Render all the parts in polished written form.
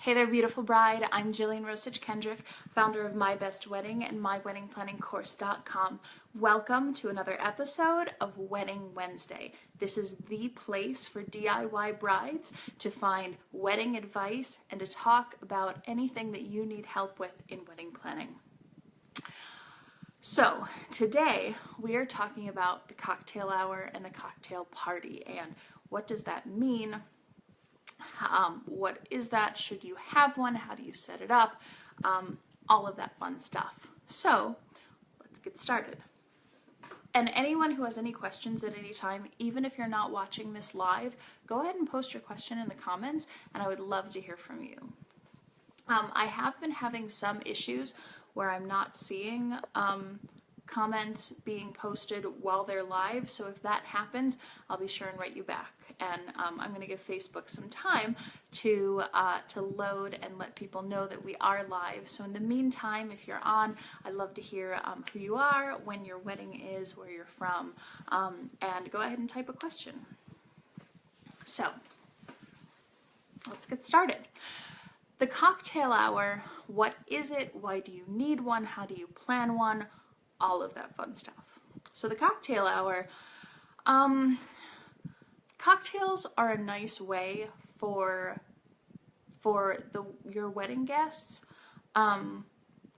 Hey there, beautiful bride. I'm Jillian Rosich Kendrick, founder of My Best Wedding and MyWeddingPlanningCourse.com. Welcome to another episode of Wedding Wednesday. This is the place for DIY brides to find wedding advice and to talk about anything that you need help with in wedding planning. So today we are talking about the cocktail hour and the cocktail party and what does that mean? What is that? Should you have one? How do you set it up? All of that fun stuff. So let's get started. And anyone who has any questions at any time, even if you're not watching this live, go ahead and post your question in the comments and I would love to hear from you. I have been having some issues where I'm not seeing comments being posted while they're live, so if that happens, I'll be sure and write you back. And I'm going to give Facebook some time to load and let people know that we are live. So in the meantime, if you're on, I'd love to hear who you are, when your wedding is, where you're from, and go ahead and type a question. So let's get started. The cocktail hour, what is it? Why do you need one? How do you plan one? All of that fun stuff. So the cocktail hour, cocktails are a nice way for your wedding guests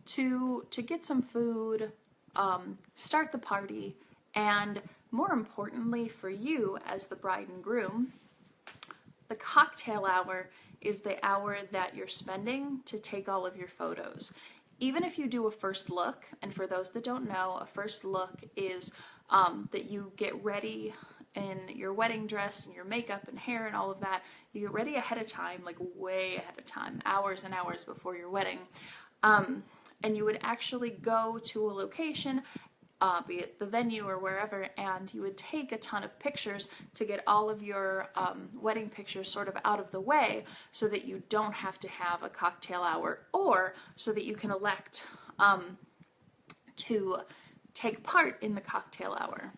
to get some food, start the party, and more importantly for you as the bride and groom, the cocktail hour is the hour that you're spending to take all of your photos. Even if you do a first look, and for those that don't know, a first look is that you get ready in your wedding dress and your makeup and hair and all of that. You get ready ahead of time, like way ahead of time, hours and hours before your wedding. And you would actually go to a location, be it the venue or wherever, and you would take a ton of pictures to get all of your wedding pictures sort of out of the way so that you don't have to have a cocktail hour, or so that you can elect to take part in the cocktail hour.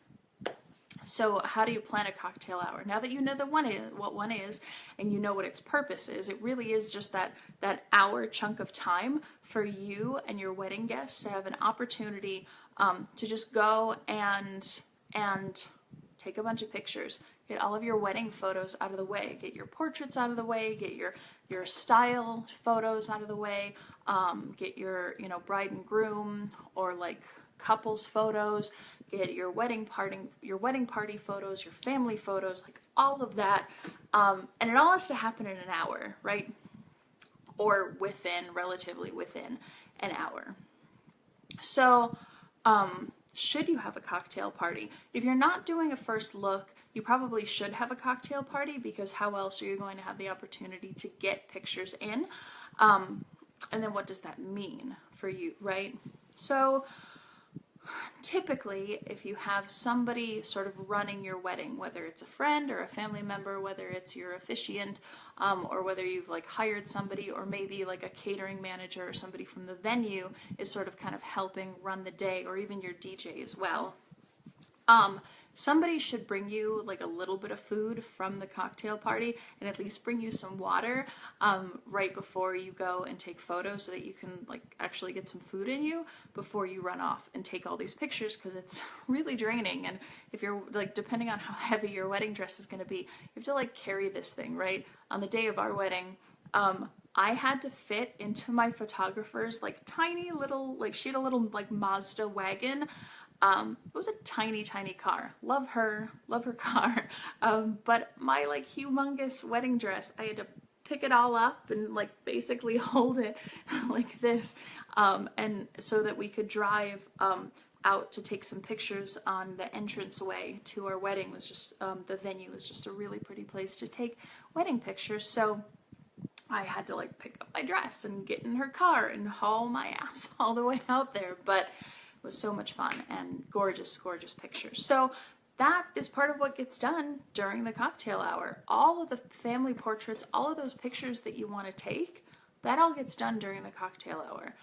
So how do you plan a cocktail hour? Now that you know what one is and you know what its purpose is, it really is just that hour chunk of time for you and your wedding guests to have an opportunity to just go and take a bunch of pictures, get all of your wedding photos out of the way, get your portraits out of the way, get your style photos out of the way, get your bride and groom or like couples photos, get your wedding party photos, your family photos, like all of that, and it all has to happen in an hour, right? Or relatively within an hour. So should you have a cocktail party? If you're not doing a first look, you probably should have a cocktail party, because how else are you going to have the opportunity to get pictures in? And then what does that mean for you, right? So typically, if you have somebody sort of running your wedding, whether it's a friend or a family member, whether it's your officiant, or whether you've like hired somebody, or maybe like a catering manager or somebody from the venue is sort of kind of helping run the day, or even your DJ as well. Somebody should bring you like a little bit of food from the cocktail party, and at least bring you some water right before you go and take photos, so that you can like actually get some food in you before you run off and take all these pictures, because it's really draining. And if you're like, depending on how heavy your wedding dress is going to be, you have to like carry this thing, right? On the day of our wedding, I had to fit into my photographer's like tiny little, like she had a little like Mazda wagon. It was a tiny car. Love her car. But my like humongous wedding dress, I had to pick it all up and like basically hold it like this, and so that we could drive out to take some pictures on the entranceway to our wedding. Was just the venue was just a really pretty place to take wedding pictures. So I had to like pick up my dress and get in her car and haul my ass all the way out there, but it was so much fun and gorgeous pictures. So that is part of what gets done during the cocktail hour. All of the family portraits, all of those pictures that you want to take, that all gets done during the cocktail hour.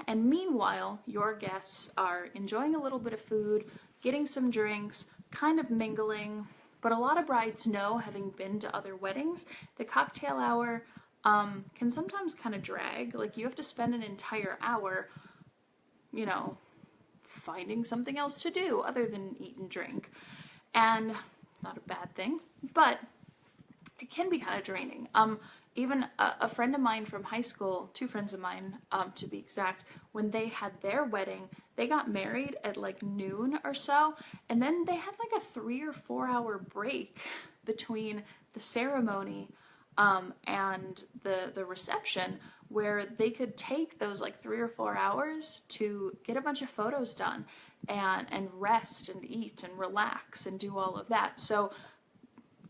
And meanwhile, your guests are enjoying a little bit of food, getting some drinks, kind of mingling. But a lot of brides know, having been to other weddings, the cocktail hour can sometimes kind of drag. Like, you have to spend an entire hour, you know, finding something else to do other than eat and drink. And it's not a bad thing, but it can be kind of draining. Even a friend of mine from high school, two friends of mine, to be exact, when they had their wedding, they got married at like noon or so, and then they had like a 3 or 4 hour break between the ceremony and the reception, where they could take those like 3 or 4 hours to get a bunch of photos done and rest and eat and relax and do all of that. So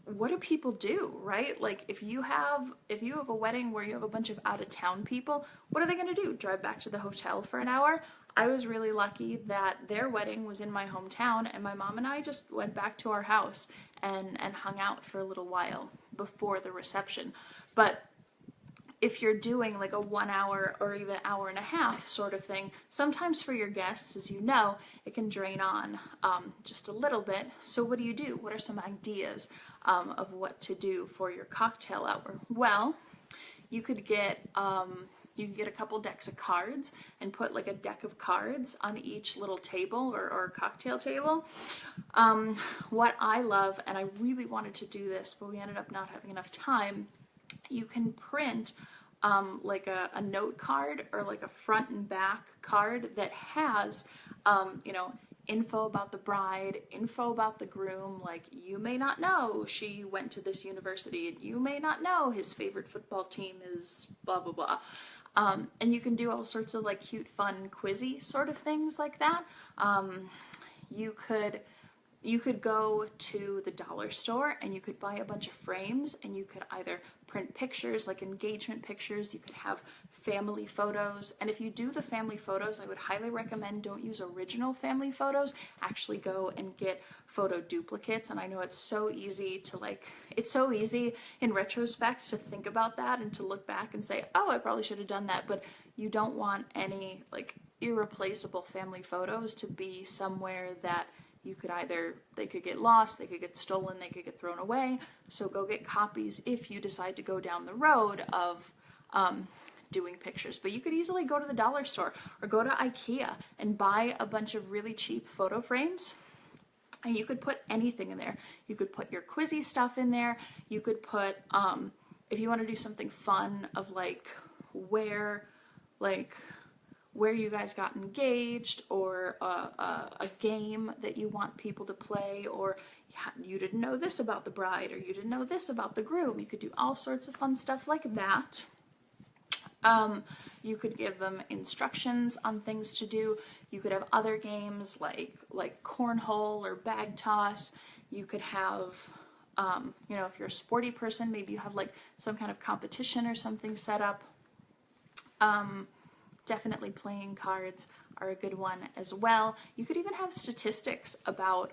what do people do, right? Like, if you have a wedding where you have a bunch of out of town people, what are they going to do? Drive back to the hotel for an hour? I was really lucky that their wedding was in my hometown, and my mom and I just went back to our house and hung out for a little while before the reception. But if you're doing like a 1 hour or even hour and a half sort of thing, sometimes for your guests, as you know, it can drain on just a little bit. So what do? What are some ideas of what to do for your cocktail hour? Well, you could get a couple decks of cards and put like a deck of cards on each little table or cocktail table. What I love, and I really wanted to do this, but we ended up not having enough time, you can print like a note card or like a front and back card that has, info about the bride, info about the groom. Like, you may not know she went to this university, and you may not know his favorite football team is blah, blah, blah. And you can do all sorts of like cute, fun, quizzy sort of things like that. You could go to the dollar store and you could buy a bunch of frames, and you could either print pictures, like engagement pictures. You could have family photos. And if you do the family photos, I would highly recommend don't use original family photos. Actually go and get photo duplicates. And I know it's so easy in retrospect to think about that and to look back and say, oh, I probably should have done that. But you don't want any like irreplaceable family photos to be somewhere that they could get lost, they could get stolen, they could get thrown away. So go get copies if you decide to go down the road of doing pictures. But you could easily go to the dollar store or go to IKEA and buy a bunch of really cheap photo frames. And you could put anything in there. You could put your quizzy stuff in there. You could put, if you want to do something fun of like where you guys got engaged, or a game that you want people to play, or you didn't know this about the bride, or you didn't know this about the groom. You could do all sorts of fun stuff like that. You could give them instructions on things to do. You could have other games like cornhole or bag toss. You could have, if you're a sporty person, maybe you have like some kind of competition or something set up. Definitely playing cards are a good one as well. You could even have statistics about,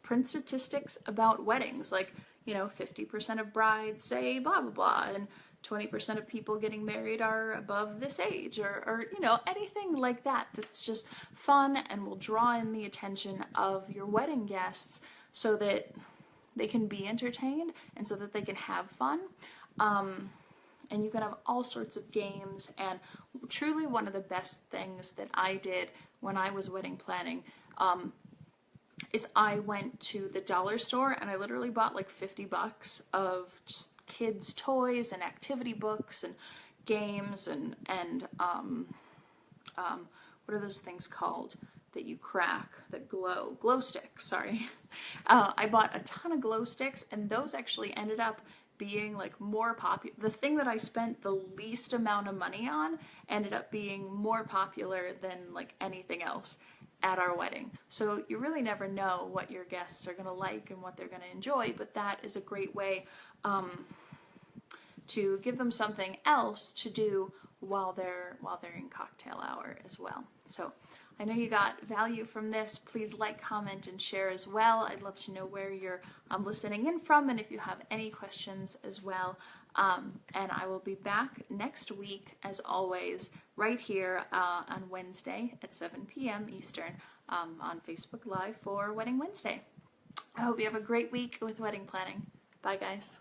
print statistics about weddings, like, 50% of brides say blah, blah, blah, and 20% of people getting married are above this age, or anything like that that's just fun and will draw in the attention of your wedding guests so that they can be entertained and so that they can have fun. And you can have all sorts of games. And truly one of the best things that I did when I was wedding planning is I went to the dollar store and I literally bought like $50 of just kids' toys and activity books and games and what are those things called that you crack that glow sticks, sorry. I bought a ton of glow sticks, and those actually ended up being like more popular. The thing that I spent the least amount of money on ended up being more popular than like anything else at our wedding. So you really never know what your guests are going to like and what they're going to enjoy, but that is a great way to give them something else to do while they're in cocktail hour as well. So I know you got value from this. Please like, comment, and share as well. I'd love to know where you're listening in from, and if you have any questions as well. And I will be back next week, as always, right here on Wednesday at 7 p.m. Eastern on Facebook Live for Wedding Wednesday. I hope you have a great week with wedding planning. Bye, guys.